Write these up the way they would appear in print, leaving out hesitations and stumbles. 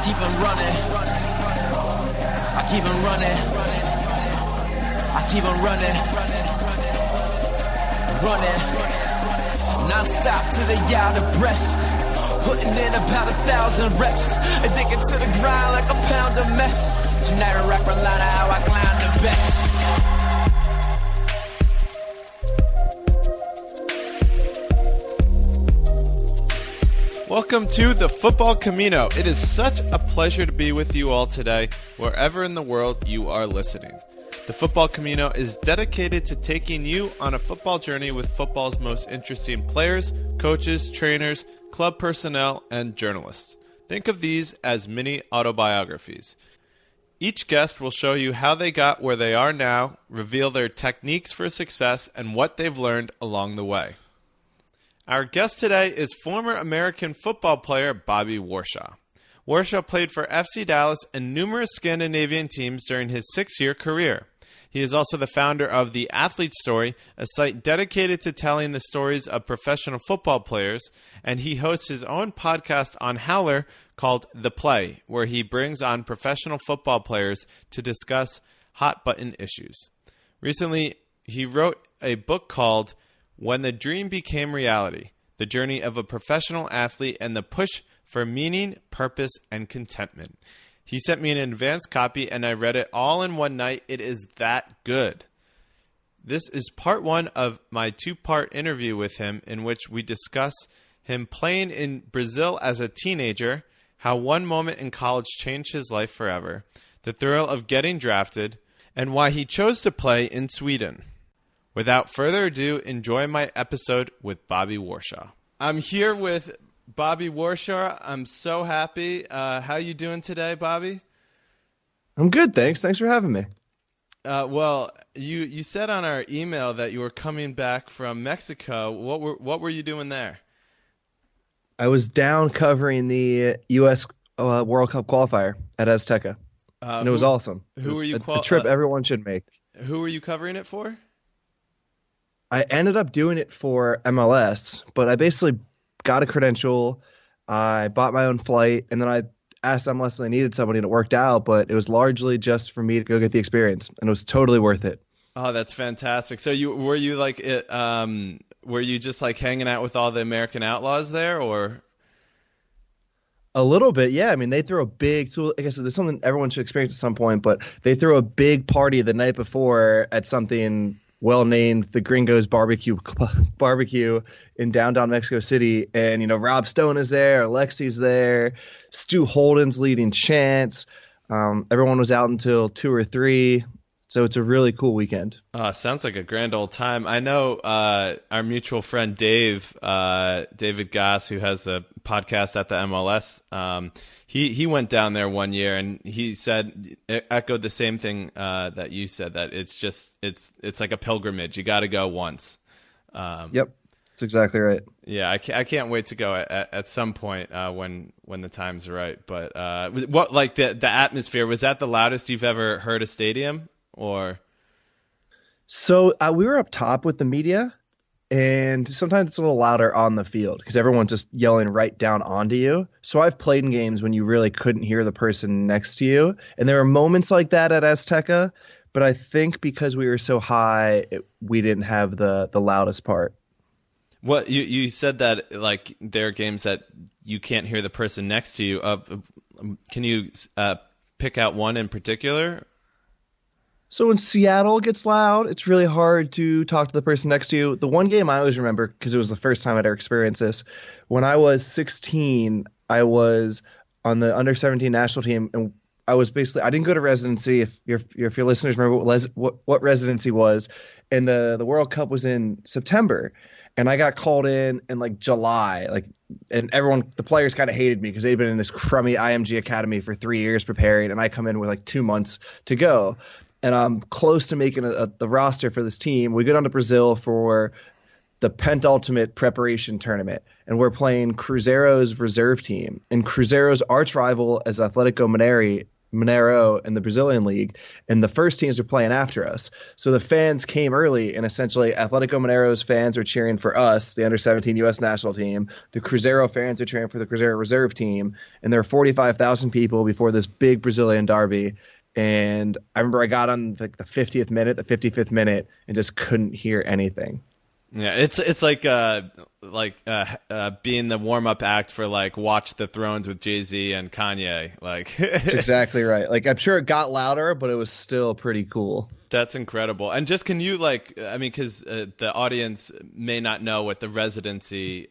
keep on running. I keep on running. I keep on running. Running. Non-stop till they out of breath. Putting in about 1,000 reps. Addicted to the grind like a pound of meth. Tonight I rap a lot of how I climb the best. Welcome to the Football Camino. It is such a pleasure to be with you all today, wherever in the world you are listening. The Football Camino is dedicated to taking you on a football journey with football's most interesting players, coaches, trainers, club personnel, and journalists. Think of these as mini autobiographies. Each guest will show you how they got where they are now, reveal their techniques for success, and what they've learned along the way. Our guest today is former American football player Bobby Warshaw. Warshaw played for FC Dallas and numerous Scandinavian teams during his 6-year career. He is also the founder of The Athlete Story, a site dedicated to telling the stories of professional football players, and he hosts his own podcast on Howler called The Play, where he brings on professional football players to discuss hot-button issues. Recently, he wrote a book called When the Dream Became Reality, The Journey of a Professional Athlete and the Push for Meaning, Purpose, and Contentment. He sent me an advanced copy and I read it all in one night. It is that good. This is part one of my 2-part interview with him in which we discuss him playing in Brazil as a teenager, how one moment in college changed his life forever, the thrill of getting drafted, and why he chose to play in Sweden. Without further ado, enjoy my episode with Bobby Warshaw. I'm here with Bobby Warshaw. I'm so happy. How you doing today, Bobby? I'm good, thanks. Thanks for having me. Well, you said on our email that you were coming back from Mexico. What were you doing there? I was down covering the U.S. World Cup qualifier at Azteca, and it was awesome. Who were you? A trip everyone should make. Who were you covering it for? I ended up doing it for MLS, but I basically got a credential. I bought my own flight, and then I asked MLS if they needed somebody, and it worked out. But it was largely just for me to go get the experience, and it was totally worth it. Oh, that's fantastic! So were you just like hanging out with all the American outlaws there, or? A little bit, yeah. I mean, they throw a big tool. I guess there's something everyone should experience at some point, but they throw a big party the night before at something well-named the Gringos Barbecue in downtown Mexico City. And, Rob Stone is there, Alexi's there, Stu Holden's leading chants. Everyone was out until 2 or 3. So it's a really cool weekend. Sounds like a grand old time. I know our mutual friend David Goss, who has a podcast at the MLS, he went down there one year and he echoed the same thing that you said, that it's like a pilgrimage. You got to go once. Yep, that's exactly right. Yeah, I can't wait to go at some point when the time's right. But what, like the atmosphere, was that the loudest you've ever heard a stadium? Or so we were up top with the media, and sometimes it's a little louder on the field because everyone's just yelling right down onto you. So I've played in games when you really couldn't hear the person next to you, and there were moments like that at Azteca. But I think because we were so high, we didn't have the loudest part. What you said that like there are games that you can't hear the person next to you. Can you pick out one in particular? So when Seattle gets loud, it's really hard to talk to the person next to you. The one game I always remember, because it was the first time I'd ever experienced this, when I was 16, I was on the under-17 national team, and I didn't go to residency. If your listeners remember what residency was, and the World Cup was in September, and I got called in like July, and the players kind of hated me because they'd been in this crummy IMG academy for 3 years preparing, and I come in with like 2 months to go. And I'm close to making the roster for this team. We go down to Brazil for the penultimate preparation tournament, and we're playing Cruzeiro's reserve team. And Cruzeiro's arch rival is Atletico Mineiro, Mineiro in the Brazilian league, and the first teams were playing after us. So the fans came early, and essentially Atletico Mineiro's fans are cheering for us, the under-17 U.S. national team. The Cruzeiro fans are cheering for the Cruzeiro reserve team, and there were 45,000 people before this big Brazilian derby. And I remember I got on like the 50th minute, the 55th minute, and just couldn't hear anything. Yeah, it's like being the warm up act for like Watch the Thrones with Jay-Z and Kanye. Like That's exactly right. Like I'm sure it got louder, but it was still pretty cool. That's incredible. And just can you because the audience may not know what the residency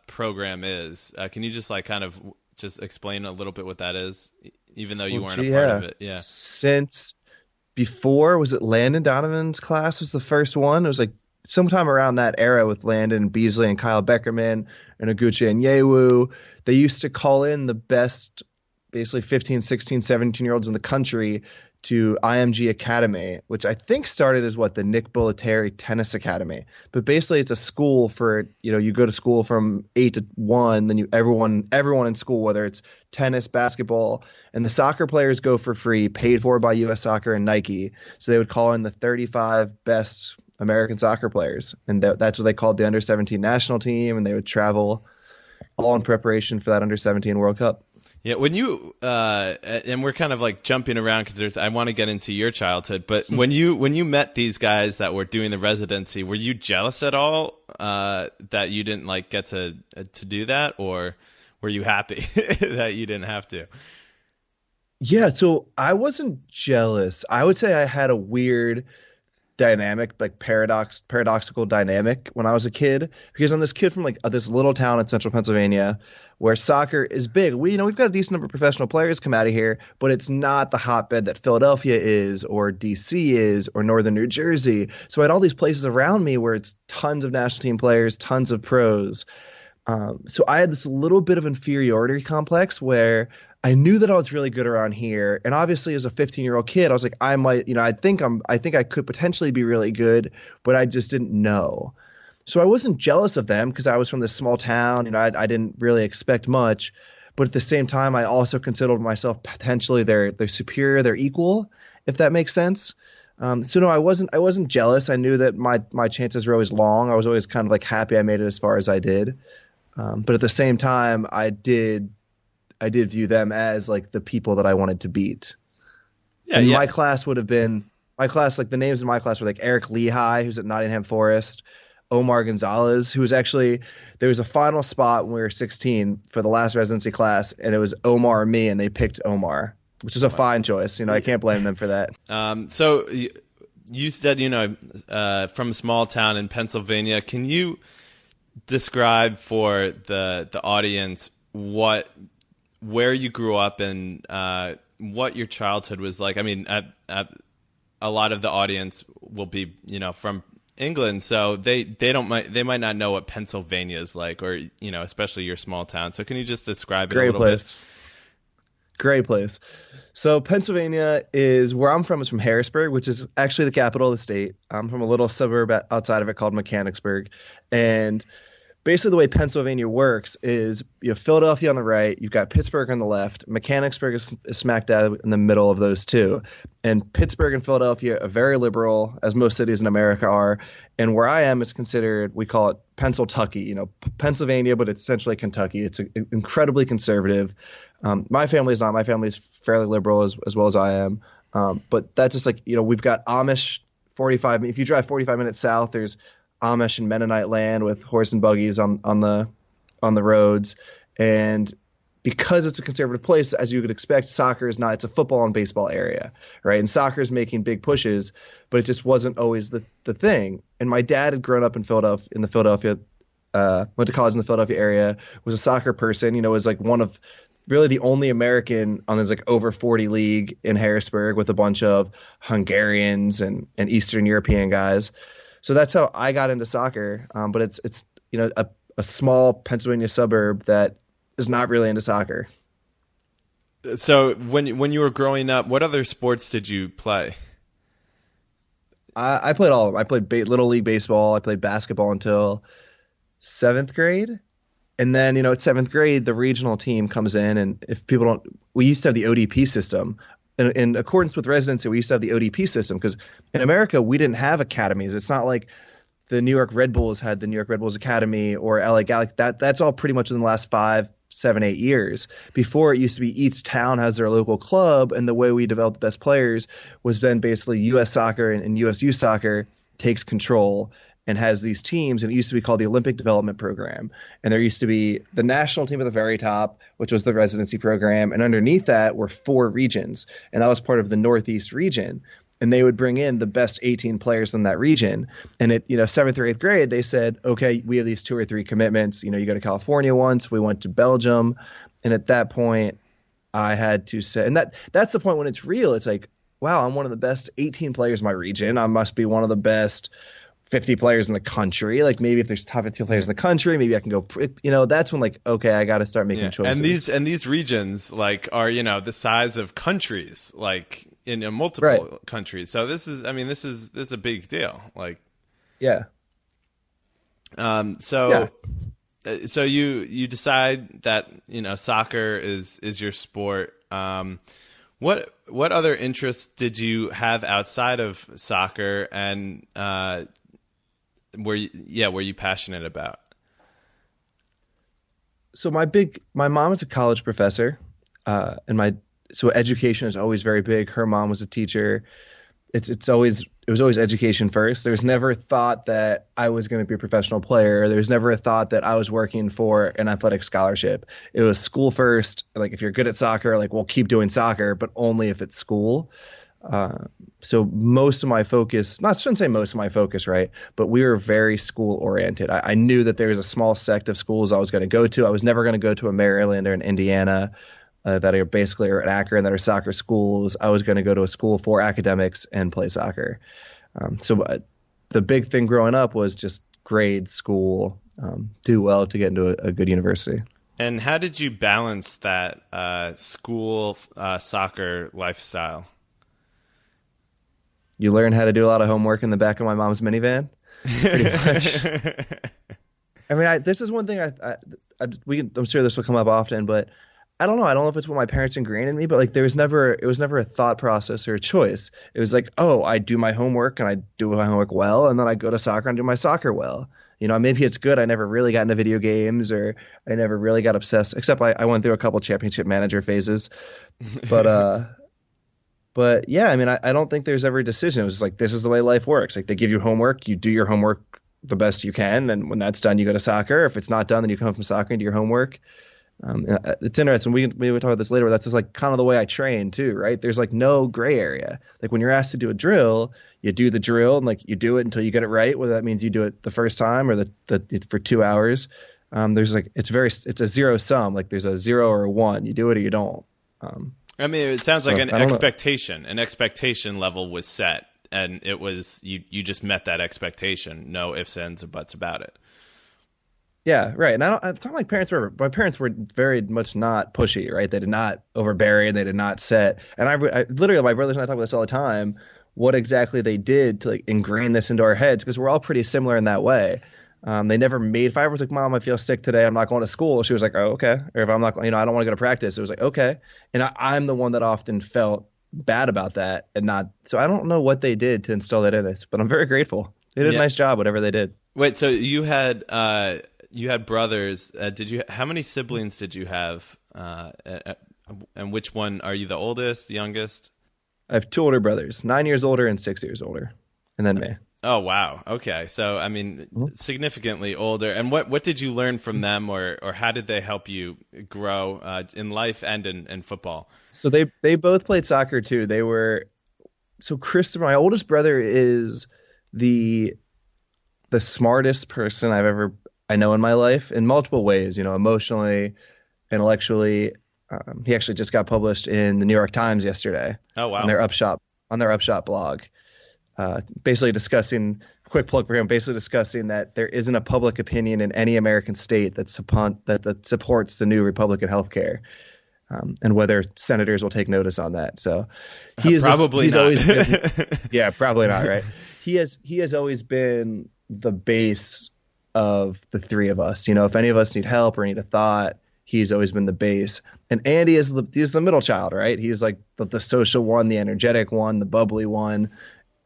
program is. Can you just like kind of just explain a little bit what that is, even though you weren't a part of it? Yeah. Since before, was it Landon Donovan's class was the first one? It was like sometime around that era with Landon Beasley and Kyle Beckerman and Oguchi and Yewu. They used to call in the best, basically 15, 16, 17-year-olds in the country to IMG Academy, which I think started as the Nick Bollettieri Tennis Academy. But basically it's a school for, you go to school from 8 to 1, then everyone in school, whether it's tennis, basketball, and the soccer players go for free, paid for by US Soccer and Nike. So they would call in the 35 best American soccer players, and that's what they called the under-17 national team, and they would travel all in preparation for that under-17 World Cup. Yeah, when you and we're kind of like jumping around because I want to get into your childhood, but when you met these guys that were doing the residency, were you jealous at all that you didn't like get to do that, or were you happy that you didn't have to? Yeah, so I wasn't jealous. I would say I had a weird dynamic, like paradoxical dynamic when I was a kid, because I'm this kid from like this little town in central Pennsylvania where soccer is big. We've got a decent number of professional players come out of here, but it's not the hotbed that Philadelphia is or DC is or northern New Jersey. So I had all these places around me where it's tons of national team players, tons of pros. So I had this little bit of inferiority complex where I knew that I was really good around here. And obviously as a 15-year-old kid, I was like, I might, I think I could potentially be really good, but I just didn't know. So I wasn't jealous of them because I was from this small town. I didn't really expect much, but at the same time, I also considered myself potentially their superior, their equal, if that makes sense. So no, I wasn't jealous. I knew that my chances were always long. I was always kind of like happy I made it as far as I did. But at the same time, I did view them as like the people that I wanted to beat. Yeah, and my class like the names in my class were like Eric Lehigh, who's at Nottingham Forest, Omar Gonzalez, who was actually, there was a final spot when we were 16 for the last residency class, and it was Omar and me, and they picked Omar, which is a fine choice. I can't blame them for that. So you said, from a small town in Pennsylvania. Can you describe for the audience where you grew up and what your childhood was like? I mean, at a lot of the audience will be, from England, so they might not know what Pennsylvania is like, or especially your small town. So can you just describe it a little bit? Great place. So Pennsylvania is where I'm from. Is from Harrisburg, which is actually the capital of the state. I'm from a little suburb outside of it called Mechanicsburg, and basically the way Pennsylvania works is you have Philadelphia on the right, you've got Pittsburgh on the left. Mechanicsburg is smack dab in the middle of those two. And Pittsburgh and Philadelphia are very liberal, as most cities in America are. And where I am is considered, we call it Pennsyltucky, Pennsylvania, but it's essentially Kentucky. It's incredibly conservative. My family is not. My family is fairly liberal as well as I am. But that's just like, we've got Amish 45. If you drive 45 minutes south, there's Amish and Mennonite land with horse and buggies on the roads. And because it's a conservative place, as you would expect, soccer is not. It's a football and baseball area, right? And soccer is making big pushes, but it just wasn't always the thing. And my dad had grown up in Philadelphia, went to college in the Philadelphia area, was a soccer person, was like one of really the only American on this like over 40 league in Harrisburg with a bunch of Hungarians and Eastern European guys. So that's how I got into soccer. But it's a small Pennsylvania suburb that is not really into soccer. So when you were growing up, what other sports did you play? I played all of them. I played Little League baseball. I played basketball until 7th grade. And then, at 7th grade, the regional team comes in. And if people don't – we used to have the ODP system, in accordance with residency, we used to have the ODP system because in America we didn't have academies. It's not like the New York Red Bulls had the New York Red Bulls Academy or LA Galaxy. That's all pretty much in the last 5, 7, 8 years. Before, it used to be each town has their local club, and the way we developed the best players was then basically U.S. Soccer and U.S. Youth Soccer takes control and has these teams, and it used to be called the Olympic Development Program. And there used to be the national team at the very top, which was the residency program, and underneath that were 4 regions, and that was part of the Northeast region. And they would bring in the best 18 players in that region. And at 7th or 8th grade, they said, okay, we have these 2 or 3 commitments. You go to California once. We went to Belgium. And at that point, I had to say, and that's the point when it's real. It's like, wow, I'm one of the best 18 players in my region. I must be one of the best 50 players in the country. Like maybe if there's top 50 players in the country, maybe I can go, that's when like, okay, I got to start making choices. And these regions like are, the size of countries, like in multiple countries. So this is a big deal. Like, yeah. So you decide that, soccer is your sport. What other interests did you have outside of soccer, and were you passionate about? So my mom is a college professor, so education is always very big. Her mom was a teacher. It was always education first. There was never a thought that I was going to be a professional player. There was never a thought that I was working for an athletic scholarship. It was school first. Like if you're good at soccer, like we'll keep doing soccer, but only if it's school. So most of my focus, shouldn't say most of my focus, right? But we were very school oriented. I knew that there was a small sect of schools I was going to go to. I was never going to go to a Maryland or an Indiana that are basically or an Akron that are soccer schools. I was going to go to a school for academics and play soccer. So the big thing growing up was just grade school, do well to get into a good university. And how did you balance that school soccer lifestyle? You learn how to do a lot of homework in the back of my mom's minivan, pretty much. I mean, this is one thing I'm sure this will come up often, but I don't know. I don't know if it's what my parents ingrained in me, but like it was never a thought process or a choice. It was like, oh, I do my homework and I do my homework well, and then I go to soccer and do my soccer well. Maybe it's good. I never really got into video games, or I never really got obsessed, except I went through a couple championship manager phases. But yeah, I mean, I don't think there's ever a decision. It was just like, this is the way life works. Like they give you homework, you do your homework the best you can. Then when that's done, you go to soccer. If it's not done, then you come home from soccer and do your homework. It's interesting. We talk about this later. But that's just like kind of the way I train too, right? There's like no gray area. Like when you're asked to do a drill, you do the drill and like you do it until you get it right. Whether that means you do it the first time or for 2 hours. There's like it's a zero sum. Like there's a 0 or a 1. You do it or you don't. I mean, it sounds like an expectation level was set, and it was you just met that expectation. No ifs, ands, or buts about it. Yeah, right. And it's not like my parents were very much not pushy, right? They did not overbear, they did not set. And I literally, my brothers and I talk about this all the time, what exactly they did to like ingrain this into our heads, because we're all pretty similar in that way. They never made, if I was like, Mom, I feel sick today, I'm not going to school, she was like, oh, okay. Or if I'm not, I don't want to go to practice, it was like, okay. And I'm the one that often felt bad about that, and not, so I don't know what they did to instill that in us, but I'm very grateful. They did a nice job, whatever they did. Wait, so you had brothers. How many siblings did you have? And which one, are you the oldest, youngest? I have 2 older brothers, 9 years older and 6 years older, and then me. Oh, wow. Okay. So, I mean, significantly older. And what did you learn from them, or how did they help you grow in life and in football? So they both played soccer too. Christopher, my oldest brother, is the smartest person I know in my life in multiple ways, emotionally, intellectually. He actually just got published in the New York Times yesterday. Oh, wow. On their Upshot blog. Basically discussing, quick plug for him, basically discussing that there isn't a public opinion in any American state that supports the new Republican healthcare, and whether senators will take notice on that. So he's not. Always been, yeah, probably not. Right. He has always been the base of the three of us. If any of us need help or need a thought, he's always been the base. And Andy he's the middle child, right? He's like the social one, the energetic one, the bubbly one.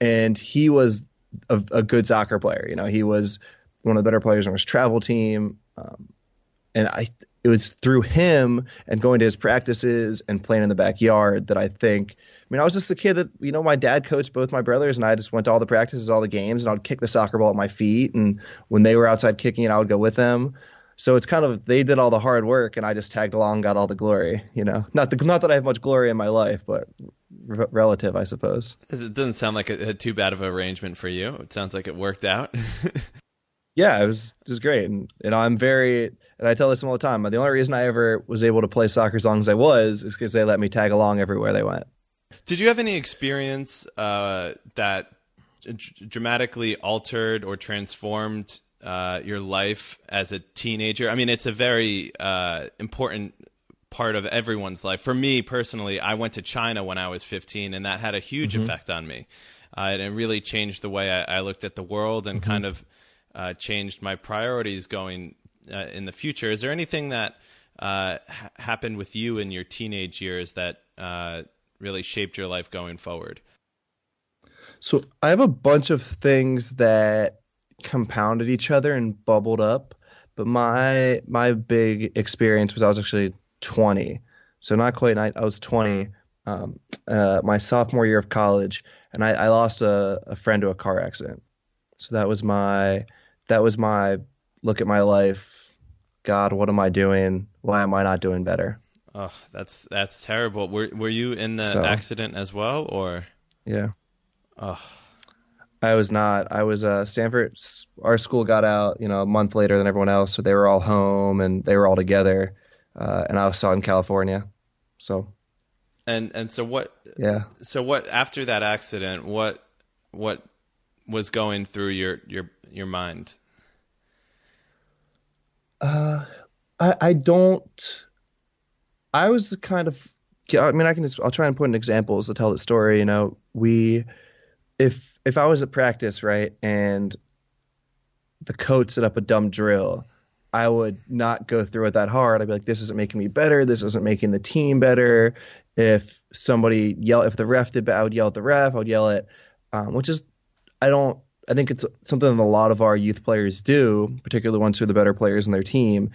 And he was a good soccer player. You know, he was one of the better players on his travel team. And it was through him and going to his practices and playing in the backyard that I mean, I was just the kid that, you know, my dad coached both my brothers, and I just went to all the practices, all the games, and I would kick the soccer ball at my feet. And when they were outside kicking it, I would go with them. So it's kind of, they did all the hard work and I just tagged along, got all the glory, you know, not that I have much glory in my life, but relative, I suppose. It doesn't sound like a too bad of an arrangement for you. It sounds like it worked out. Yeah, it was great. And I tell this all the time, the only reason I ever was able to play soccer as long as I was is because they let me tag along everywhere they went. Did you have any experience that dramatically altered or transformed your life as a teenager? I mean, it's a very important part of everyone's life. For me personally, I went to China when I was 15, and that had a huge effect on me. And it really changed the way I looked at the world and kind of changed my priorities going in the future. Is there anything that happened with you in your teenage years that really shaped your life going forward? So I have a bunch of things that compounded each other and bubbled up, but my big experience was I was actually 20, so not quite. I was 20, my sophomore year of college, and I lost a friend to a car accident. So that was my look at my life. God, what am I doing? Why am I not doing better? Oh, that's terrible. Were you in the accident as well, or? Yeah. Oh. I was not. I was Stanford. Our school got out, you know, a month later than everyone else, so they were all home and they were all together, and I was still in California. So. And so what? Yeah. So what after that accident? What was going through your mind? I don't. I was the kind of. I mean, I'll try and put in examples to tell the story. You know, if I was at practice, right, and the coach set up a dumb drill, I would not go through it that hard. I'd be like, this isn't making me better. This isn't making the team better. If the ref did bad, I would yell at the ref. I would yell at, which is, I think it's something that a lot of our youth players do, particularly ones who are the better players in their team.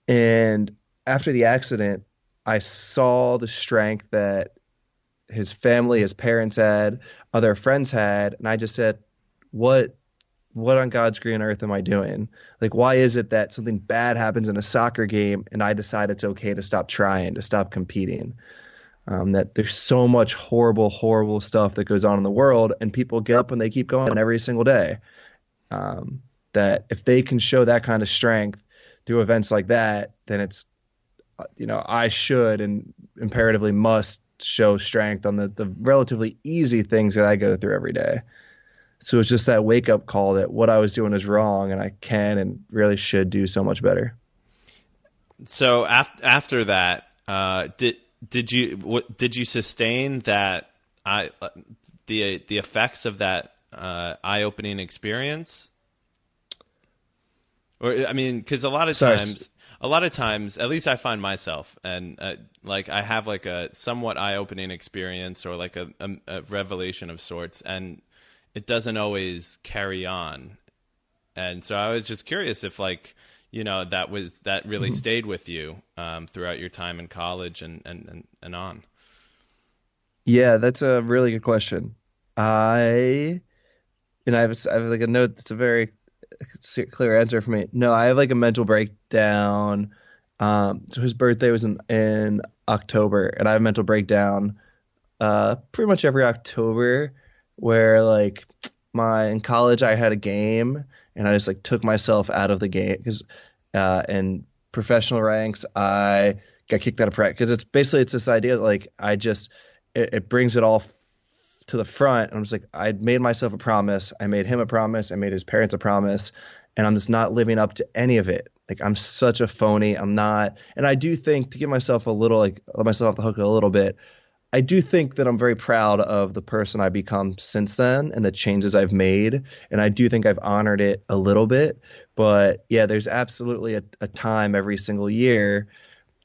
And after the accident, I saw the strength that his family, his parents had, other friends had, and I just said, what on God's green earth am I doing? Like, why is it that something bad happens in a soccer game and I decide it's okay to stop trying, to stop competing? That there's so much horrible, horrible stuff that goes on in the world, and people get up and they keep going every single day. That if they can show that kind of strength through events like that, then it's, you know, I should and imperatively must show strength on the relatively easy things that I go through every day. So it's just that wake up call that what I was doing is wrong and I can and really should do so much better. So after that, did you sustain that the effects of that eye-opening experience? Or I mean, because a lot of times, at least I find myself, and like I have like a somewhat eye-opening experience or like a revelation of sorts, and it doesn't always carry on. And so I was just curious if, like, you know, that really stayed with you throughout your time in college and on. Yeah, that's a really good question. I have like a note that's a very clear answer for me. No, I have like a mental breakdown. So his birthday was in October, and I have a mental breakdown pretty much every October where like in college I had a game and I just like took myself out of the game because in professional ranks I got kicked out of practice because it's this idea that like it brings it all to the front. And I'm just like, I made myself a promise. I made him a promise. I made his parents a promise. And I'm just not living up to any of it. Like, I'm such a phony. I'm not. And I do think, to give myself let myself off the hook a little bit, I do think that I'm very proud of the person I've become since then and the changes I've made. And I do think I've honored it a little bit. But yeah, there's absolutely a time every single year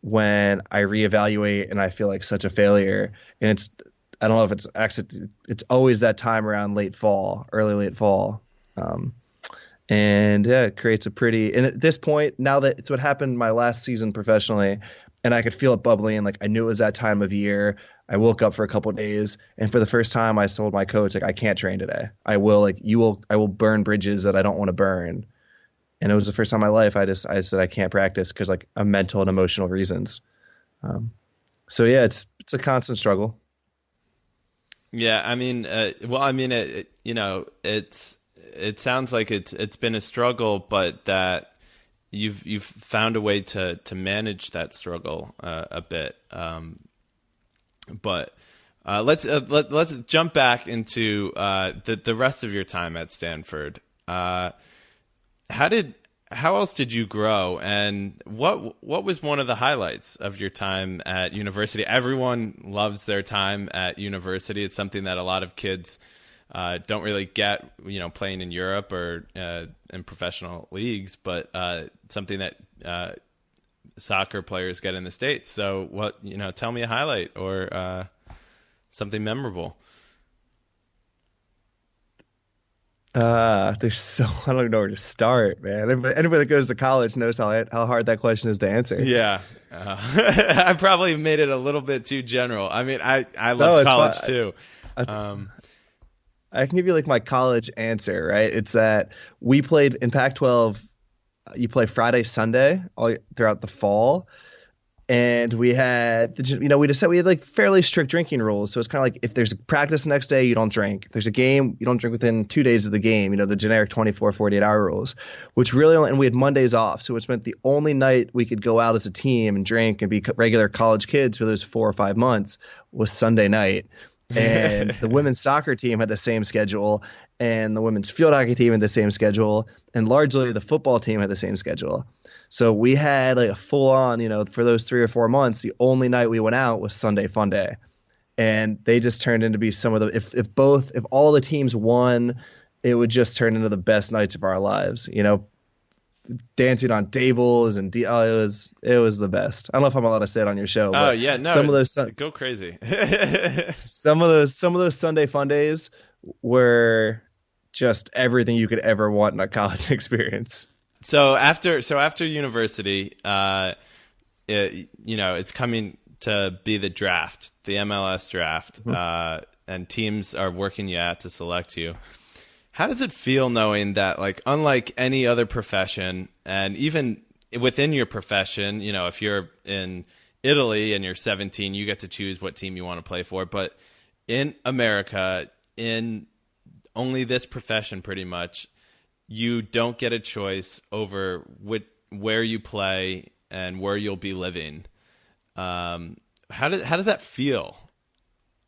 when I reevaluate and I feel like such a failure. And I don't know if it's always that time around late fall, early late fall. And yeah, it creates and at this point, now that it's what happened my last season professionally, and I could feel it bubbling, like I knew it was that time of year. I woke up for a couple of days, and for the first time, I told my coach, like, I can't train today. I will burn bridges that I don't want to burn. And it was the first time in my life I said I can't practice because like of mental and emotional reasons. So yeah, it's a constant struggle. Yeah, I mean, it sounds like it's been a struggle, but that you've found a way to manage that struggle a bit. But let's jump back into the rest of your time at Stanford. How else did you grow, and what was one of the highlights of your time at university? Everyone loves their time at university. It's something that a lot of kids don't really get, playing in Europe or in professional leagues, but something that soccer players get in the States. So tell me a highlight or something memorable. I don't even know where to start, man. Anybody that goes to college knows how hard that question is to answer. Yeah. I probably made it a little bit too general. I mean, I love college too. I can give you like my college answer, right? It's that we played in Pac-12. You play Friday, Sunday all throughout the fall. And we had, we had like fairly strict drinking rules. So it's kind of like if there's a practice the next day, you don't drink. If there's a game, you don't drink within 2 days of the game, the generic 24, 48-hour rules, which really only, and we had Mondays off. So which meant the only night we could go out as a team and drink and be regular college kids for those 4 or 5 months was Sunday night. And the women's soccer team had the same schedule, and the women's field hockey team had the same schedule, and largely the football team had the same schedule. So we had like a full on, for those 3 or 4 months, the only night we went out was Sunday Fun Day. And they just turned into be some of the, if all the teams won, it would just turn into the best nights of our lives, dancing on tables and it was the best. I don't know if I'm allowed to say it on your show. Oh yeah, no, some of those go crazy. some of those Sunday Fun Days were just everything you could ever want in a college experience. So after university, it's coming to be the draft, the MLS draft, and teams are working you out to select you. How does it feel knowing that, like, unlike any other profession, and even within your profession, if you're in Italy and you're 17, you get to choose what team you want to play for, but in America, in only this profession pretty much, you don't get a choice over where you play and where you'll be living. How does that feel?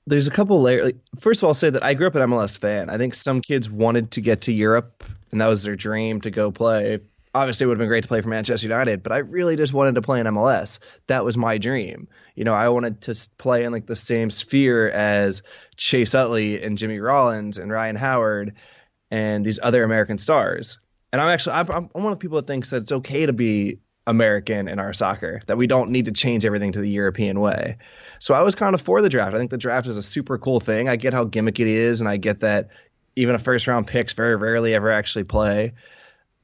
There's a couple layers. Like, first of all, I'll say that I grew up an MLS fan. I think some kids wanted to get to Europe, and that was their dream to go play. Obviously, it would have been great to play for Manchester United, but I really just wanted to play in MLS. That was my dream. I wanted to play in like the same sphere as Chase Utley and Jimmy Rollins and Ryan Howard and these other American stars. And I'm one of the people that thinks that it's okay to be American in our soccer, that we don't need to change everything to the European way. So I was kind of for the draft. I think the draft is a super cool thing. I get how gimmicky it is, and I get that even a first-round picks very rarely ever actually play.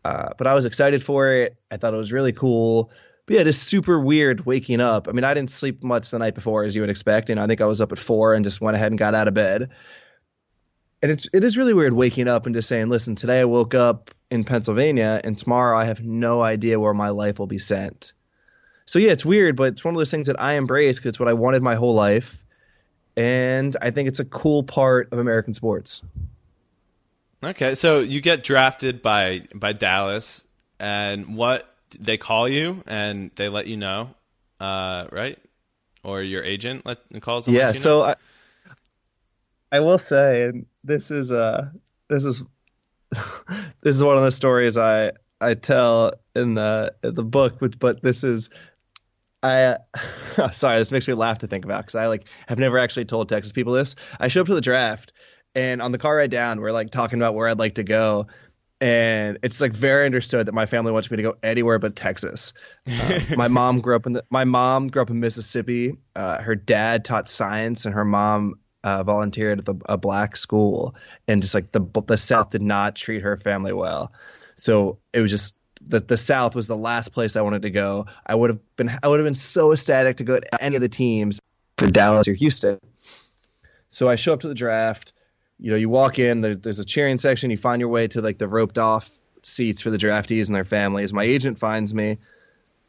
But I was excited for it. I thought it was really cool. But yeah, it is super weird waking up. I mean, I didn't sleep much the night before, as you would expect. I think I was up at 4 and just went ahead and got out of bed. And it is really weird waking up and just saying, listen, today I woke up in Pennsylvania, and tomorrow I have no idea where my life will be sent. So yeah, it's weird, but it's one of those things that I embrace because it's what I wanted my whole life. And I think it's a cool part of American sports. Okay, so you get drafted by Dallas, and what they call you and they let you know, right? Or your agent calls them. Yeah, so I will say, and this is this is one of the stories I tell in the book, but this is sorry, this makes me laugh to think about because I have never actually told Texas people this. I showed up to the draft, and on the car ride down, we're talking about where I'd like to go, And it's like very understood that my family wants me to go anywhere but Texas. My mom grew up in Mississippi. Her dad taught science, and her mom volunteered at a black school. And just like the South did not treat her family well, so it was just the South was the last place I wanted to go. I would have been so ecstatic to go to any of the teams for Dallas or Houston. So I show up to the draft. You walk in, there's a cheering section. You find your way to like the roped off seats for the draftees and their families. My agent finds me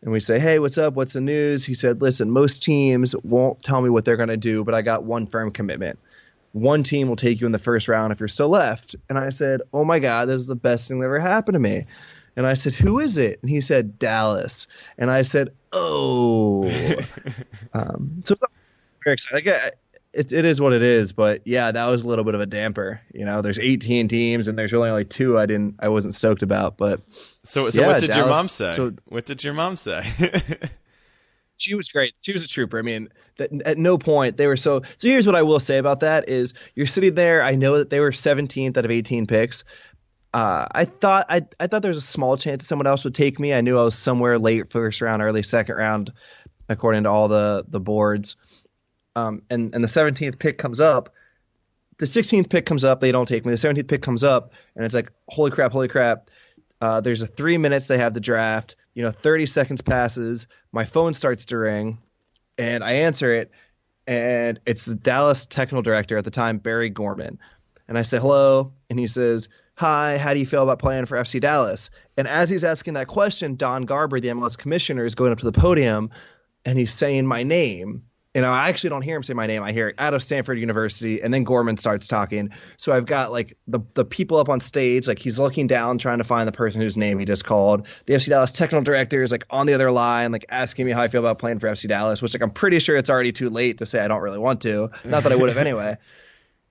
and we say, "Hey, what's up? What's the news?" He said, "Listen, most teams won't tell me what they're going to do, but I got one firm commitment. One team will take you in the first round if you're still left." And I said, "Oh my God, this is the best thing that ever happened to me." And I said, "Who is it?" And he said, "Dallas." And I said, "Oh." So it's very exciting. It is what it is, but yeah, that was a little bit of a damper. There's 18 teams, and there's really only two I wasn't stoked about. But so yeah, what did Dallas, your mom say? So, what did your mom say? She was great. She was a trooper. I mean, at no point they were so. So here's what I will say about that: is you're sitting there. I know that they were 17th out of 18 picks. I thought there was a small chance that someone else would take me. I knew I was somewhere late first round, early second round, according to all the boards. And the 17th pick comes up. The 16th pick comes up. They don't take me. The 17th pick comes up, and it's like, holy crap. There's a 3 minutes they have the draft. 30 seconds passes. My phone starts to ring, and I answer it, and it's the Dallas technical director at the time, Barry Gorman. And I say, "Hello," and he says, "Hi, how do you feel about playing for FC Dallas?" And as he's asking that question, Don Garber, the MLS commissioner, is going up to the podium, and he's saying my name. I actually don't hear him say my name. I hear it out of Stanford University, and then Gorman starts talking. So I've got like the people up on stage, like he's looking down trying to find the person whose name he just called. The FC Dallas technical director is like on the other line, like asking me how I feel about playing for FC Dallas, which like I'm pretty sure it's already too late to say I don't really want to. Not that I would have anyway.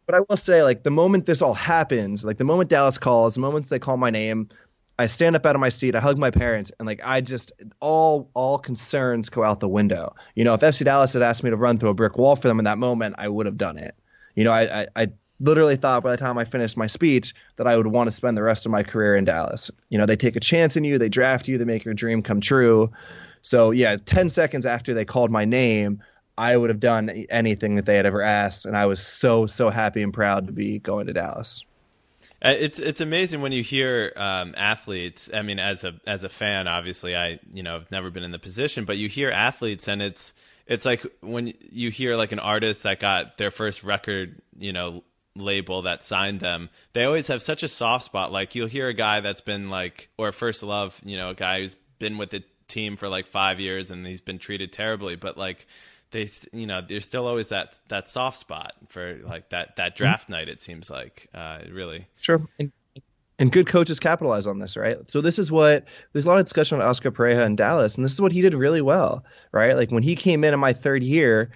But I will say, like, the moment this all happens, like the moment Dallas calls, the moment they call my name, I stand up out of my seat, I hug my parents, and like I just all concerns go out the window. If FC Dallas had asked me to run through a brick wall for them in that moment, I would have done it. I literally thought by the time I finished my speech that I would want to spend the rest of my career in Dallas. They take a chance in you, they draft you, they make your dream come true. So yeah, 10 seconds after they called my name, I would have done anything that they had ever asked, and I was so happy and proud to be going to Dallas. It's amazing when you hear athletes. I mean, as a fan, obviously, I've never been in the position, but you hear athletes, and it's like when you hear like an artist that got their first record, label that signed them. They always have such a soft spot. Like you'll hear a guy that's been like, or First Love, a guy who's been with the team for like 5 years and he's been treated terribly, but like there's still always that soft spot for like that draft night. It seems like really sure. And good coaches capitalize on this, right? So there's a lot of discussion on Oscar Pareja in Dallas, and this is what he did really well, right? Like when he came in my third year,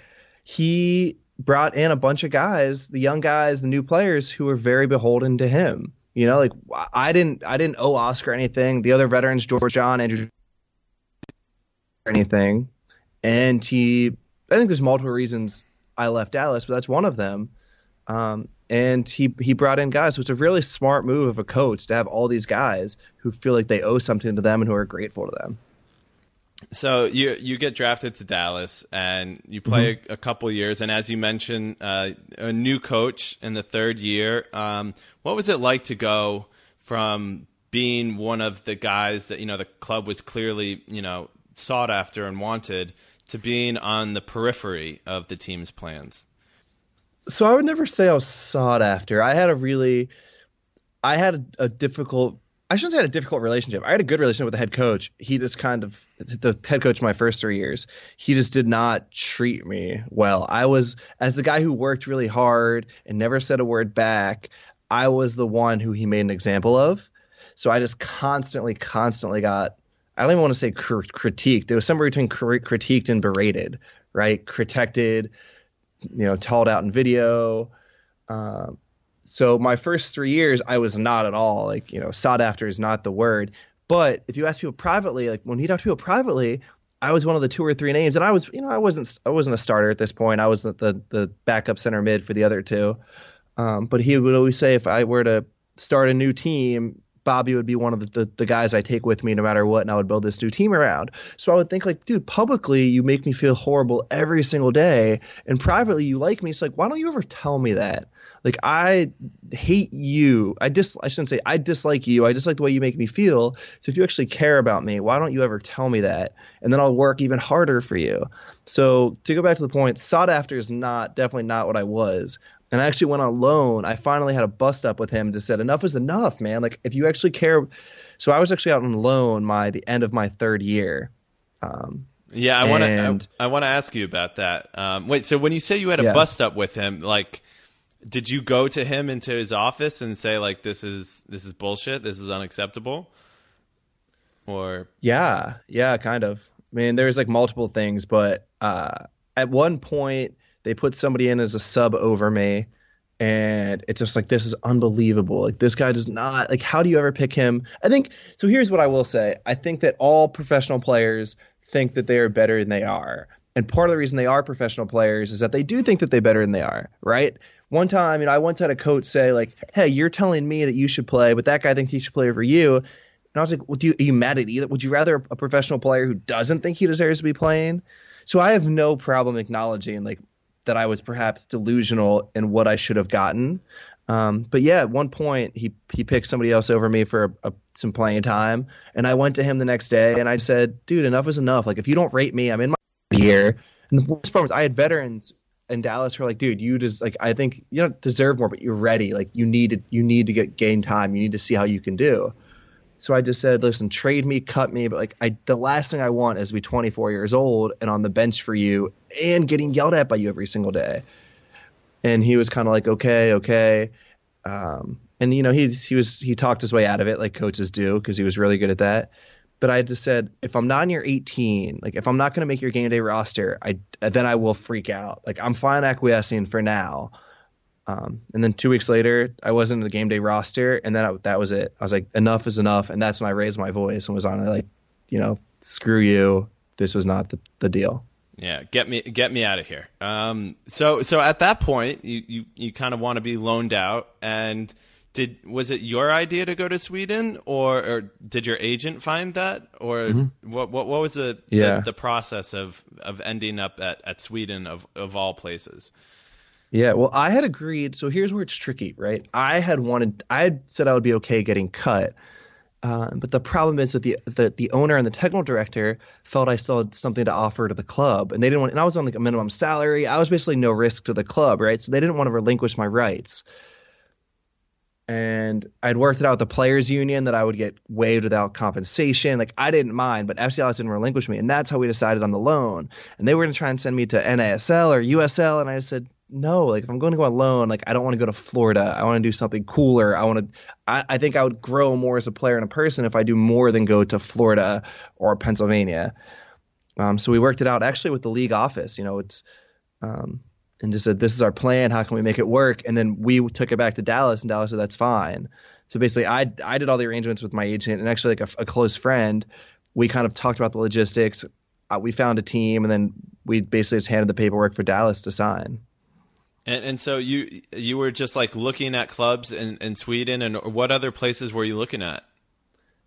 he brought in a bunch of guys, the young guys, the new players who were very beholden to him. Like I didn't owe Oscar anything. The other veterans, George John, Andrew, anything, and I think there's multiple reasons I left Dallas, but that's one of them. And he brought in guys. So it's a really smart move of a coach to have all these guys who feel like they owe something to them and who are grateful to them. So you get drafted to Dallas and you play a couple years. And as you mentioned, a new coach in the third year. What was it like to go from being one of the guys that, the club was clearly, sought after and wanted, to being on the periphery of the team's plans? So I would never say I was sought after. I had a difficult relationship. I had a good relationship with the head coach. He just the head coach my first 3 years, he just did not treat me well. I was, as the guy who worked really hard and never said a word back, I was the one who he made an example of. So I just constantly got, I don't even want to say critiqued. It was somewhere between critiqued and berated, right? Protected, called out in video. So my first 3 years, I was not at all like, sought after is not the word. But if you ask people privately, like when he talked to people privately, I was one of the 2 or 3 names, and I was, I wasn't a starter at this point. I was the backup center mid for the other two. But he would always say if I were to start a new team, Bobby would be one of the guys I take with me no matter what, and I would build this new team around. So I would think like, dude, publicly you make me feel horrible every single day, and privately you like me. It's like, why don't you ever tell me that? Like, I hate you. I shouldn't say I dislike you. I dislike the way you make me feel. So if you actually care about me, why don't you ever tell me that? And then I'll work even harder for you. So to go back to the point, sought after is definitely not what I was. And I actually went on loan. I finally had a bust up with him and just said, enough is enough, man. Like, if you actually care. So I was actually out on loan the end of my third year. Yeah, I want to ask you about that. Wait, so when you say you had a bust up with him, like, did you go to him into his office and say like, this is bullshit, this is unacceptable? Or yeah, kind of. I mean, there's like multiple things, but at one point they put somebody in as a sub over me, and it's just like, this is unbelievable. Like, this guy does not, like, how do you ever pick him? I think so. Here's what I will say. I think that all professional players think that they are better than they are. And part of the reason they are professional players is that they do think that they're better than they are, right? One time, I once had a coach say like, hey, you're telling me that you should play, but that guy thinks he should play over you. And I was like, well, are you mad at either? Would you rather a professional player who doesn't think he deserves to be playing? So I have no problem acknowledging like that I was perhaps delusional in what I should have gotten. But yeah, at one point he picked somebody else over me for some playing time. And I went to him the next day and I said, dude, enough is enough. Like, if you don't rate me, I'm in my year. And the worst part was I had veterans in Dallas who were like, dude, you just like, I think you don't deserve more, but you're ready. Like, you need to get game time. You need to see how you can do. So I just said, listen, trade me, cut me. But like, the last thing I want is to be 24 years old and on the bench for you and getting yelled at by you every single day. And he was kind of like, okay. And he talked his way out of it like coaches do, because he was really good at that. But I just said, if I'm not in your 18, like if I'm not going to make your game day roster, then I will freak out. Like, I'm fine acquiescing for now. And then 2 weeks later, I wasn't in the game day roster, and then that was it. I was like, enough is enough, and that's when I raised my voice and was on like, screw you. This was not the deal. Yeah, get me out of here. So at that point, you kind of want to be loaned out, and was it your idea to go to Sweden, or did your agent find that, or what was the process of ending up at Sweden of all places? Yeah, well, I had agreed. So here's where it's tricky, right? I had said I would be okay getting cut, but the problem is that the owner and the technical director felt I still had something to offer to the club, and they didn't want. And I was on like a minimum salary. I was basically no risk to the club, right? So they didn't want to relinquish my rights. And I'd worked it out with the players union that I would get waived without compensation. Like, I didn't mind, but FC Dallas didn't relinquish me, and that's how we decided on the loan. And they were going to try and send me to NASL or USL, and I just said, no, like, if I'm going to go on loan, like, I don't want to go to Florida. I want to do something cooler. I think I would grow more as a player and a person if I do more than go to Florida or Pennsylvania. So we worked it out actually with the league office, and just said, this is our plan. How can we make it work? And then we took it back to Dallas, and Dallas said, that's fine. So basically I did all the arrangements with my agent, and actually like a close friend, we kind of talked about the logistics. We found a team, and then we basically just handed the paperwork for Dallas to sign. And so you were just like looking at clubs in Sweden, and what other places were you looking at?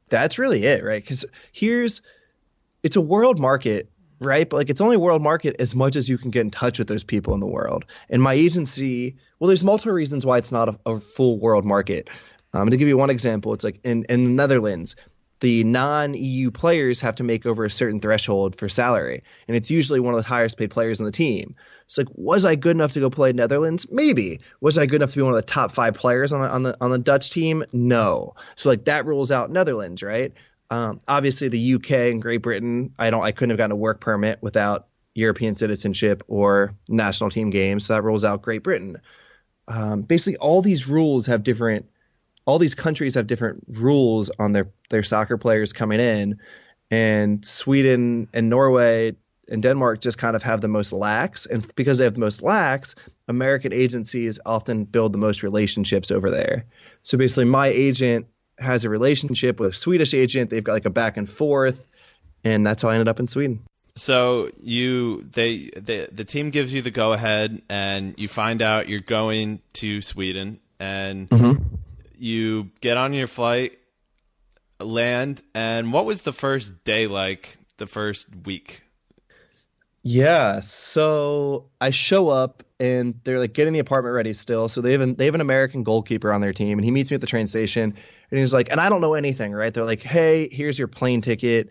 That's really it, right? Because it's a world market, right? But like, it's only a world market as much as you can get in touch with those people in the world. And my agency, well, there's multiple reasons why it's not a full world market. To give you one example, it's like in the Netherlands, the non-EU players have to make over a certain threshold for salary, and it's usually one of the highest paid players on the team. It's like, was I good enough to go play Netherlands? Maybe. Was I good enough to be one of the top 5 players on the Dutch team? No. So like, that rules out Netherlands, right? Obviously, the UK and Great Britain, I couldn't have gotten a work permit without European citizenship or national team games, so that rules out Great Britain. Basically, all these countries have different rules on their soccer players coming in, and Sweden and Norway and Denmark just kind of have the most lax. And because they have the most lax, American agencies often build the most relationships over there. So basically, my agent has a relationship with a Swedish agent. They've got like a back and forth, and that's how I ended up in Sweden. So the team gives you the go ahead, and you find out you're going to Sweden, and you get on your flight, land, and what was the first day like, the first week? Yeah, so I show up and they're like getting the apartment ready still. So they have an American goalkeeper on their team, and he meets me at the train station, and he's like, and I don't know anything, right? They're like, hey, here's your plane ticket.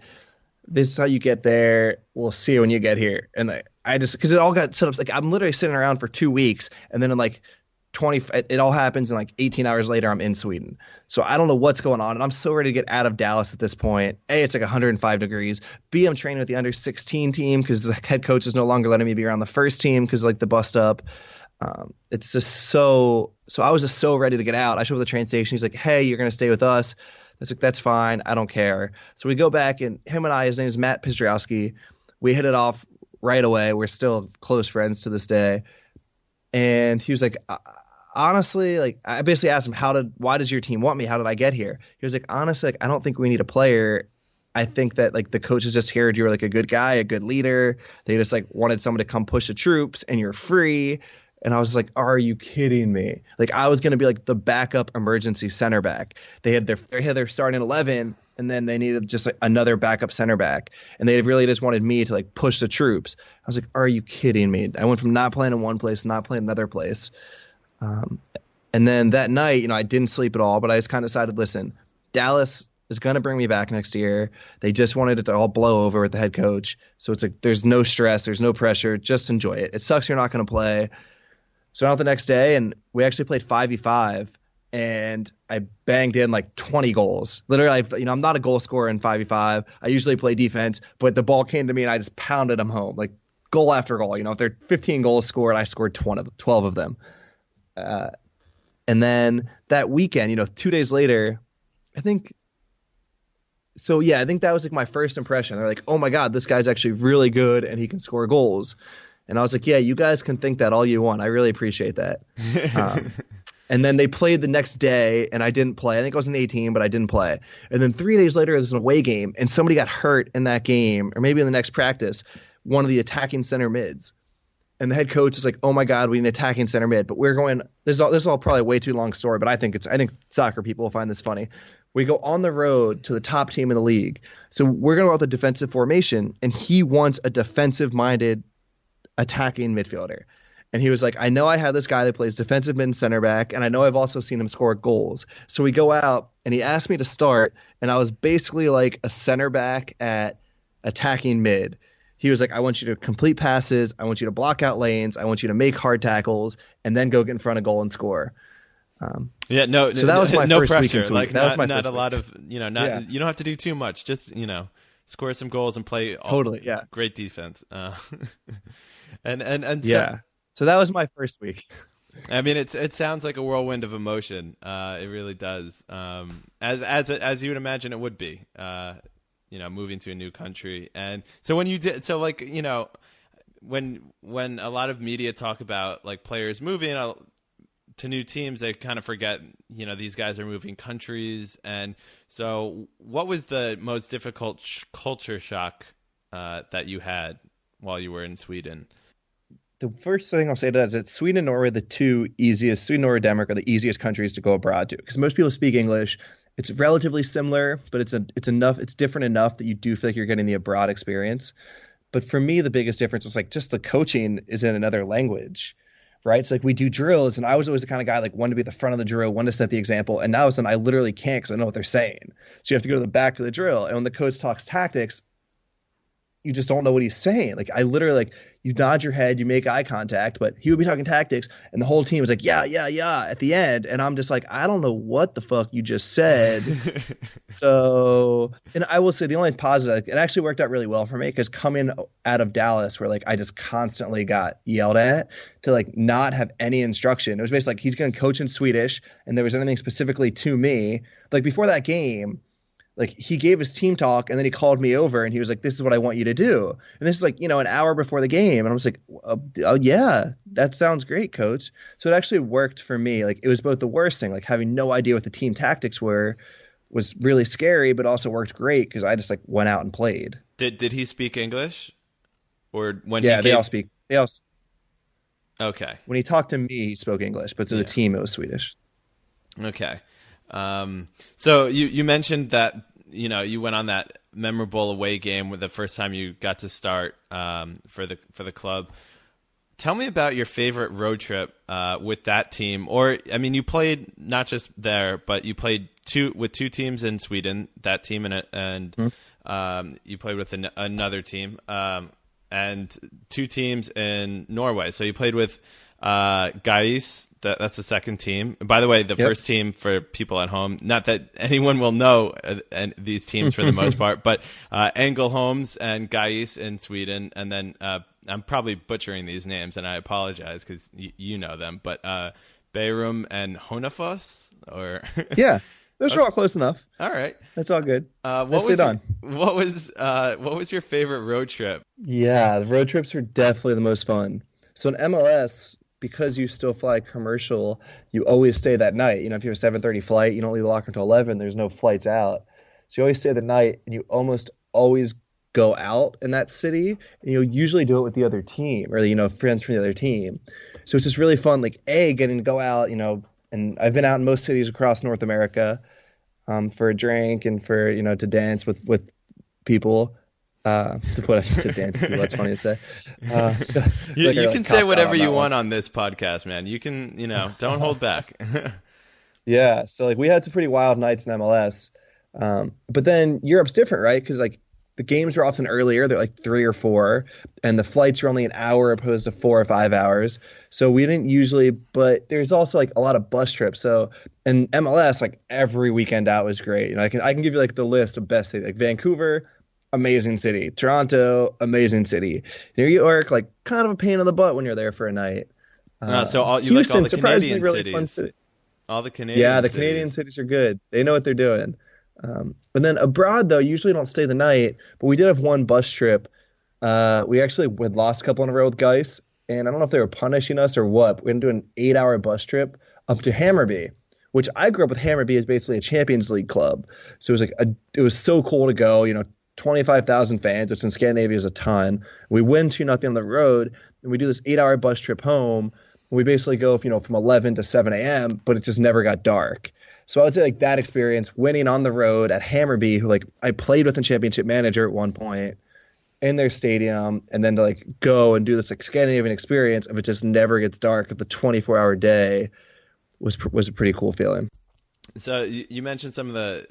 This is how you get there. We'll see you when you get here. And I just, because it all got set up, like I'm literally sitting around for 2 weeks, and then in like 20, it all happens, and like 18 hours later, I'm in Sweden. So I don't know what's going on, and I'm so ready to get out of Dallas at this point. A, it's like 105 degrees. B, I'm training with the under 16 team because the head coach is no longer letting me be around the first team because like the bust up. It's just so I was just so ready to get out. I show up at the train station. He's like, hey, you're gonna stay with us. That's like, that's fine. I don't care. So we go back, and him and I, his name is Matt Pizdraowski. We hit it off right away. We're still close friends to this day. And he was like, honestly, like I basically asked him, why does your team want me? How did I get here? He was like, honestly, like, I don't think we need a player. I think that like the coaches just heard you were like a good guy, a good leader. They just like wanted someone to come push the troops, and you're free. And I was like, are you kidding me? Like I was going to be like the backup emergency center back. They had their starting 11, and then they needed just like another backup center back. And they really just wanted me to like push the troops. I was like, are you kidding me? I went from not playing in one place to not playing another place. And then that night, I didn't sleep at all, but I just kind of decided, listen, Dallas is going to bring me back next year. They just wanted it to all blow over with the head coach. So it's like, there's no stress. There's no pressure. Just enjoy it. It sucks you're not going to play. So out the next day, and we actually played 5v5, and I banged in like 20 goals. Literally, I'm not a goal scorer in 5v5. I usually play defense, but the ball came to me and I just pounded them home, like goal after goal. If there are 15 goals scored, I scored 12 of them. And then that weekend, 2 days later, I think that was like my first impression. They're like, oh my God, this guy's actually really good and he can score goals. And I was like, yeah, you guys can think that all you want. I really appreciate that. And then they played the next day, and I didn't play. I think I was in 18, but I didn't play. And then 3 days later, there's an away game, and somebody got hurt in that game, or maybe in the next practice, one of the attacking center mids. And the head coach is like, oh my God, we need an attacking center mid. But we're going, this is all probably a way too long story, but I think soccer people will find this funny. We go on the road to the top team in the league. So we're going to go with the defensive formation, and he wants a defensive-minded attacking midfielder. And he was like, I know I have this guy that plays defensive mid and center back, and I know I've also seen him score goals. So we go out, and he asked me to start, and I was basically like a center back at attacking mid. He was like, I want you to complete passes, I want you to block out lanes, I want you to make hard tackles, and then go get in front of goal and score. So that was my first pressure. week in Sweden. Like that was my not first a lot of, you don't have to do too much. Just, score some goals and play great defense. So that was my first week. I mean, it sounds like a whirlwind of emotion. It really does. As you would imagine it would be. Moving to a new country. And so when you did, so like, when a lot of media talk about like players moving to new teams, they kind of forget, these guys are moving countries. And so what was the most difficult culture shock that you had while you were in Sweden? The first thing I'll say to that is that Sweden and Norway are the two easiest, Sweden, Norway, Denmark are the easiest countries to go abroad to, because most people speak English. It's relatively similar, but it's different enough that you do feel like you're getting the abroad experience. But for me, the biggest difference was like just the coaching is in another language, right? It's like we do drills, and I was always the kind of guy like wanted to be at the front of the drill, wanted to set the example, and now I literally can't because I know what they're saying. So you have to go to the back of the drill, and when the coach talks tactics, you just don't know what he's saying. Like I literally, like, you nod your head, you make eye contact, but he would be talking tactics, and the whole team was like, yeah, at the end. And I'm just like, I don't know what the fuck you just said. So, and I will say the only positive, it actually worked out really well for me, because coming out of Dallas, where like I just constantly got yelled at, to like not have any instruction. It was basically like, he's going to coach in Swedish, and there was anything specifically to me. Like before that game, like he gave his team talk, and then he called me over and he was like, this is what I want you to do. And this is like, an hour before the game. And I was like, oh yeah, that sounds great, coach. So it actually worked for me. Like it was both the worst thing, like having no idea what the team tactics were, was really scary, but also worked great because I just like went out and played. Did he speak English? Or when they all speak. Okay. When he talked to me, he spoke English, but to the team, it was Swedish. Okay. So you mentioned that you went on that memorable away game with the first time you got to start for the club. Tell me about your favorite road trip with that team. Or, I mean, you played not just there, but you played with two teams in Sweden, that team and you played with another team, and two teams in Norway. So you played with Gais, that's the second team. By the way, the first team, for people at home, not that anyone will know and these teams for the most part, but Ängelholms and Gais in Sweden, and then I'm probably butchering these names, and I apologize because you know them, but Bærum and Hønefoss, or yeah, those are all close enough. All right, that's all good. What was your favorite road trip? Yeah, the road trips are definitely the most fun. So in MLS, because you still fly commercial, you always stay that night. If you have a 7:30 flight, you don't leave the locker until 11. There's no flights out, so you always stay the night, and you almost always go out in that city, and you'll usually do it with the other team, or friends from the other team. So it's just really fun, getting to go out, and I've been out in most cities across North America for a drink and for to dance with people. To dance with people, that's funny to say. You can say whatever you want on this podcast, man. You can, don't hold back. Yeah, so we had some pretty wild nights in MLS, but then Europe's different, right? Because the games are often earlier; they're 3 or 4, and the flights are only an hour opposed to 4 or 5 hours. So we didn't usually, but there's also a lot of bus trips. So in MLS, every weekend out was great. I can give you the list of best cities, Vancouver. Amazing city. Toronto, amazing city. New York, kind of a pain in the butt when you're there for a night. So you Houston, all the surprisingly Canadian really cities. fun city. All the Canadian Yeah, the cities. Canadian cities are good. They know what they're doing. But then abroad, though, usually don't stay the night. But we did have one bus trip. We actually had lost a couple in a row with Gais, and I don't know if they were punishing us or what. But we had to do an 8-hour bus trip up to Hammarby, which I grew up with. Hammarby is basically a Champions League club. So it was it was so cool to go. 25,000 fans, which in Scandinavia is a ton. We win 2-0 on the road, and we do this 8-hour bus trip home. And we basically go, from 11 to 7 a.m., but it just never got dark. So I would say that experience, winning on the road at Hammarby, who I played with in Championship Manager at one point, in their stadium, and then to go and do this Scandinavian experience if it just never gets dark of the 24-hour day was a pretty cool feeling. So you mentioned some of a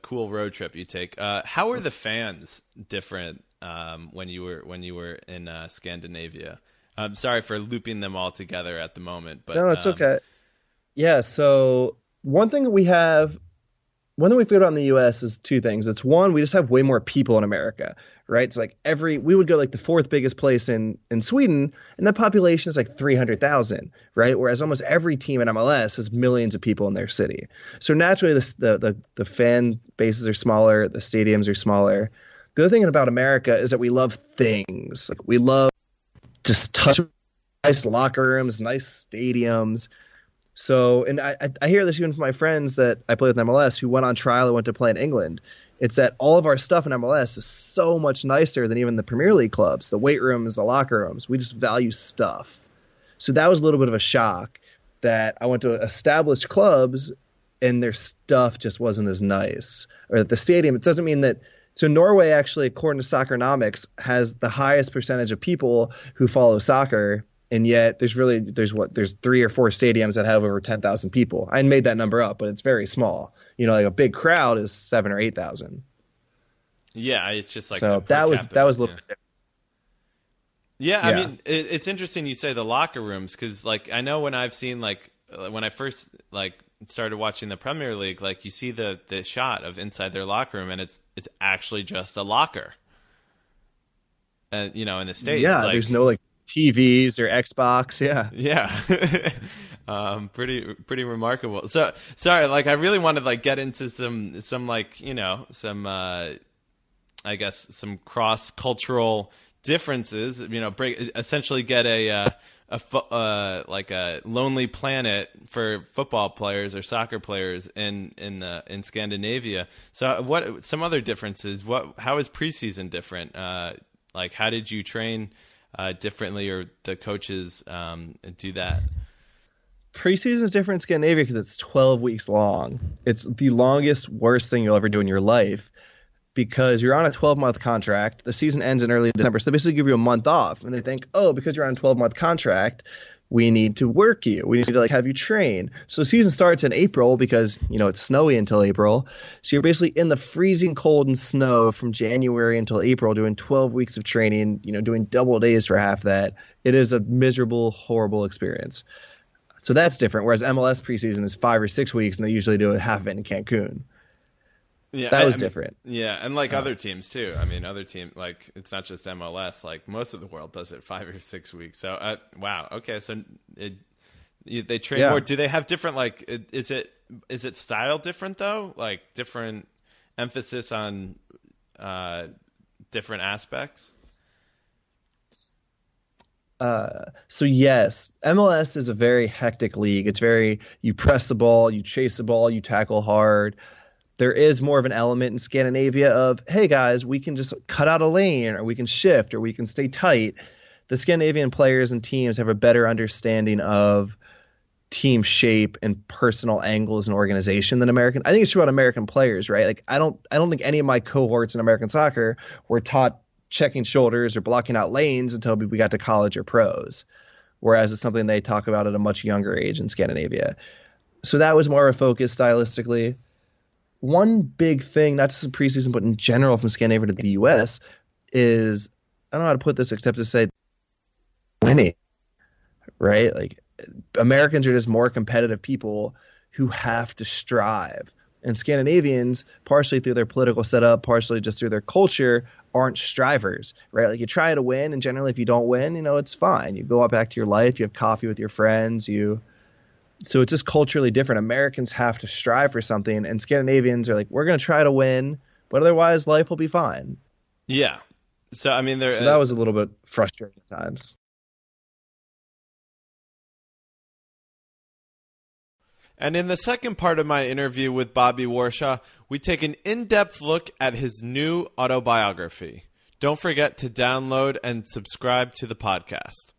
cool road trip you take. How are the fans different when you were in Scandinavia? I'm sorry for looping them all together at the moment, but no, it's okay. Yeah. So one thing we figured out in the U.S. is two things. It's one, we just have way more people in America, right? It's we would go the fourth biggest place in Sweden, and the population is 300,000, right? Whereas almost every team in MLS has millions of people in their city. So naturally, the fan bases are smaller, the stadiums are smaller. The other thing about America is that we love things. We love just touch nice locker rooms, nice stadiums. So, and I hear this even from my friends that I play with in MLS who went on trial and went to play in England. It's that all of our stuff in MLS is so much nicer than even the Premier League clubs, the weight rooms, the locker rooms. We just value stuff. So that was a little bit of a shock that I went to established clubs and their stuff just wasn't as nice. Or that the stadium, it doesn't mean that. So Norway actually, according to Soccernomics, has the highest percentage of people who follow soccer. And yet there's 3 or 4 stadiums that have over 10,000 people. I made that number up, but it's very small. A big crowd is 7,000 or 8,000. Yeah, it's just so that was a little bit different. Yeah, I mean, it's interesting you say the locker rooms because I know when I've seen when I first started watching the Premier League, you see the shot of inside their locker room and it's actually just a locker. And in the States, there's no TVs or Xbox, pretty remarkable. So sorry, I really wanted to get into some I guess some cross cultural differences. Essentially get a Lonely Planet for football players or soccer players in Scandinavia. So what some other differences? How is preseason different? How did you train differently, or the coaches do that? Preseason is different in Scandinavia because it's 12 weeks long. It's the longest, worst thing you'll ever do in your life because you're on a 12-month contract. The season ends in early December, so they basically give you a month off. And they think, oh, because you're on a 12-month contract, we need to work you. We need to have you train. So season starts in April because, it's snowy until April. So you're basically in the freezing cold and snow from January until April doing 12 weeks of training, doing double days for half that. It is a miserable, horrible experience. So that's different. Whereas MLS preseason is 5 or 6 weeks, and they usually do half of it in Cancun. Yeah, that was different. Yeah, and other teams too. Other team it's not just MLS. Most of the world does it 5 or 6 weeks. So wow, okay. So they train more. Do they have different is it style different though? Different emphasis on different aspects. So yes, MLS is a very hectic league. It's you press the ball, you chase the ball, you tackle hard. There is more of an element in Scandinavia of, hey guys, we can just cut out a lane, or we can shift, or we can stay tight. The Scandinavian players and teams have a better understanding of team shape and personal angles and organization than American. I think it's true about American players, right? I don't think any of my cohorts in American soccer were taught checking shoulders or blocking out lanes until we got to college or pros, whereas it's something they talk about at a much younger age in Scandinavia. So that was more of a focus stylistically. One big thing, not just in preseason, but in general from Scandinavia to the U.S. is, I don't know how to put this except to say winning, right? Americans are just more competitive people who have to strive. And Scandinavians, partially through their political setup, partially just through their culture, aren't strivers, right? You try to win, and generally if you don't win, it's fine. You go back to your life, you have coffee with your friends, So it's just culturally different. Americans have to strive for something, and Scandinavians are we're going to try to win, but otherwise life will be fine. Yeah. So, so that was a little bit frustrating at times. And in the second part of my interview with Bobby Warshaw, we take an in-depth look at his new autobiography. Don't forget to download and subscribe to the podcast.